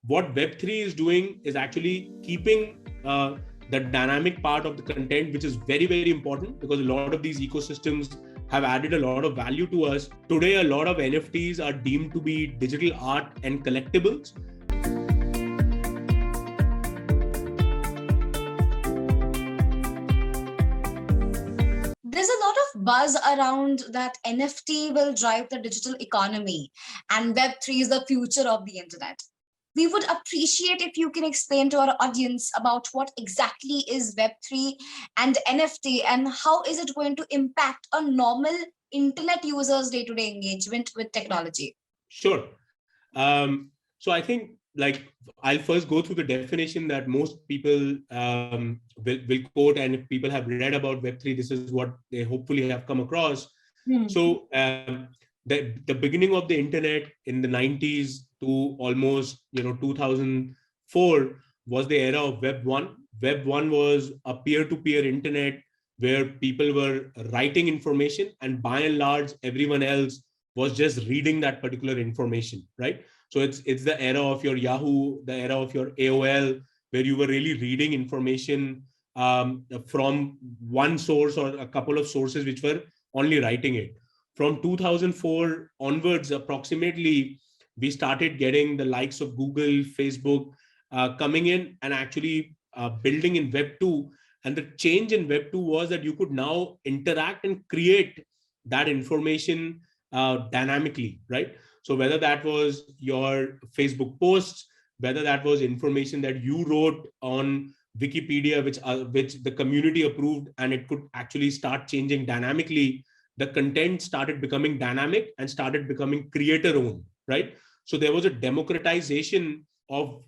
What Web3 is doing is actually keeping the dynamic part of the content, which is very, very important because a lot of these ecosystems have added a lot of value to us. Today, a lot of NFTs are deemed to be digital art and collectibles. There's a lot of buzz around that NFT will drive the digital economy and Web3 is the future of the internet. We would appreciate if you can explain to our audience about what exactly is Web3 and NFT and how is it going to impact a normal internet user's day-to-day engagement with technology. Sure. So I think I'll first go through the definition that most people will quote, and if people have read about Web3, this is what they hopefully have come across. So the beginning of the internet in the 90s to almost 2004 was the era of Web 1. Web 1 was a peer-to-peer internet where people were writing information, and by and large, everyone else was just reading that particular information, right? So it's the era of your Yahoo, the era of your AOL, where you were really reading information from one source or a couple of sources which were only writing it. From 2004 onwards, approximately, we started getting the likes of Google, Facebook coming in and actually building in Web 2. And the change in Web 2 was that you could now interact and create that information dynamically, right? So whether that was your Facebook posts, whether that was information that you wrote on Wikipedia, which the community approved, and it could actually start changing dynamically, the content started becoming dynamic and started becoming creator-owned, right? So there was a democratization of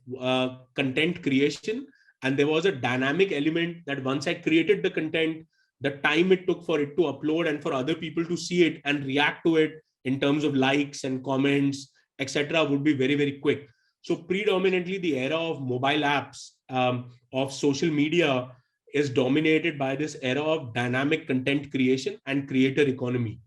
content creation, and there was a dynamic element that once I created the content, the time it took for it to upload and for other people to see it and react to it in terms of likes and comments, etc., would be very, very quick. So predominantly the era of mobile apps, of social media, is dominated by this era of dynamic content creation and creator economy.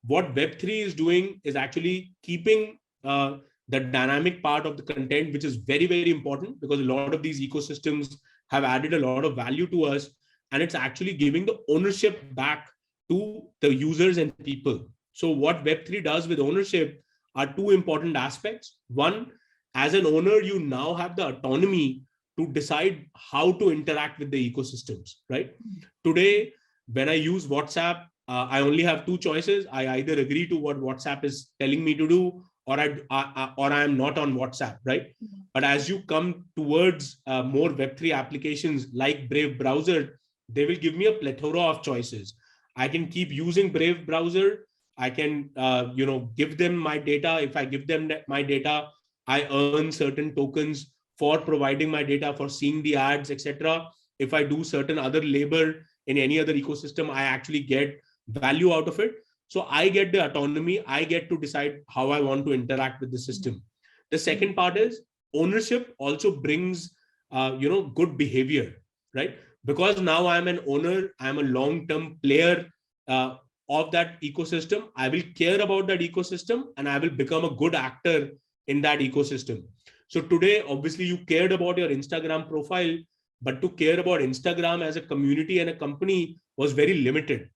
What Web3 is doing is actually keeping the dynamic part of the content, which is very, very important because a lot of these ecosystems have added a lot of value to us, and it's actually giving the ownership back to the users and people. So what Web3 does with ownership are two important aspects. One, as an owner, you now have the autonomy to decide how to interact with the ecosystems, right? Today, when I use WhatsApp, I only have two choices. I either agree to what WhatsApp is telling me to do, or I am not on WhatsApp, right? But as you come towards more Web3 applications like Brave browser, they will give me a plethora of choices. I can keep using Brave browser. I can, give them my data. If I give them my data, I earn certain tokens for providing my data, for seeing the ads, etc. If I do certain other labor in any other ecosystem, I actually get value out of it. So I get the autonomy. I get to decide how I want to interact with the system. The second part is ownership also brings, good behavior, right? Because now I'm an owner, I'm a long-term player of that ecosystem. I will care about that ecosystem and I will become a good actor in that ecosystem. So today, obviously, you cared about your Instagram profile, but to care about Instagram as a community and a company was very limited.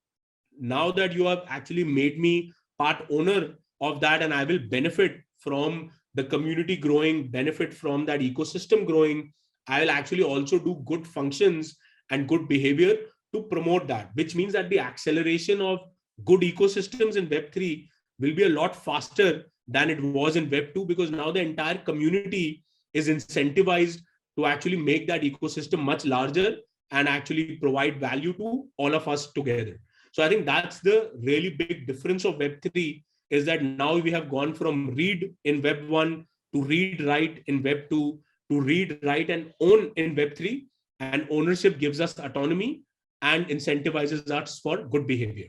Now that you have actually made me part owner of that, and I will benefit from the community growing, benefit from that ecosystem growing, I will actually also do good functions and good behavior to promote that, which means that the acceleration of good ecosystems in Web3 will be a lot faster than it was in Web 2, because now the entire community is incentivized to actually make that ecosystem much larger and actually provide value to all of us together. So I think that's the really big difference of Web3, is that now we have gone from read in Web 1 to read, write in Web 2 to read, write, and own in Web 3. And ownership gives us autonomy and incentivizes us for good behavior.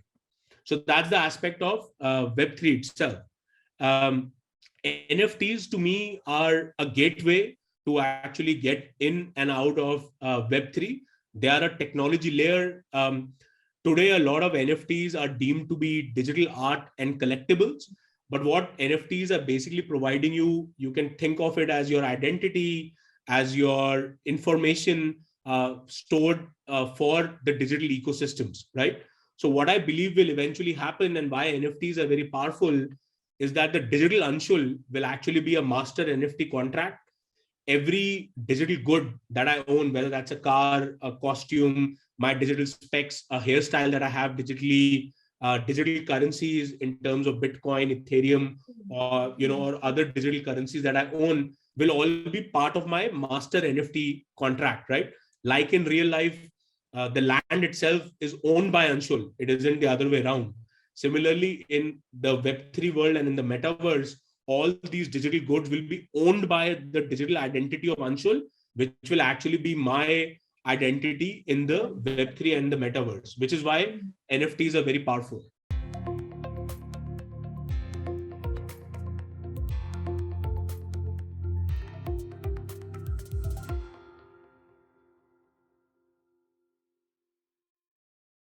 So that's the aspect of Web3 itself. NFTs to me are a gateway to actually get in and out of Web3. They are a technology layer. Today, a lot of NFTs are deemed to be digital art and collectibles, But what NFTs are basically providing you, you can think of it as your identity, as your information stored for the digital ecosystems, right? So what I believe will eventually happen, and why NFTs are very powerful, is that the digital Anshul will actually be a master NFT contract. Every digital good that I own, whether that's a car, a costume, my digital specs, a hairstyle that I have digitally, digital currencies in terms of Bitcoin, Ethereum, or or other digital currencies that I own, will all be part of my master NFT contract, right? Like in real life, the land itself is owned by Anshul. It isn't the other way around. Similarly, in the Web3 world and in the metaverse, all these digital goods will be owned by the digital identity of Anshul, which will actually be my identity in the Web3 and the metaverse, which is why NFTs are very powerful.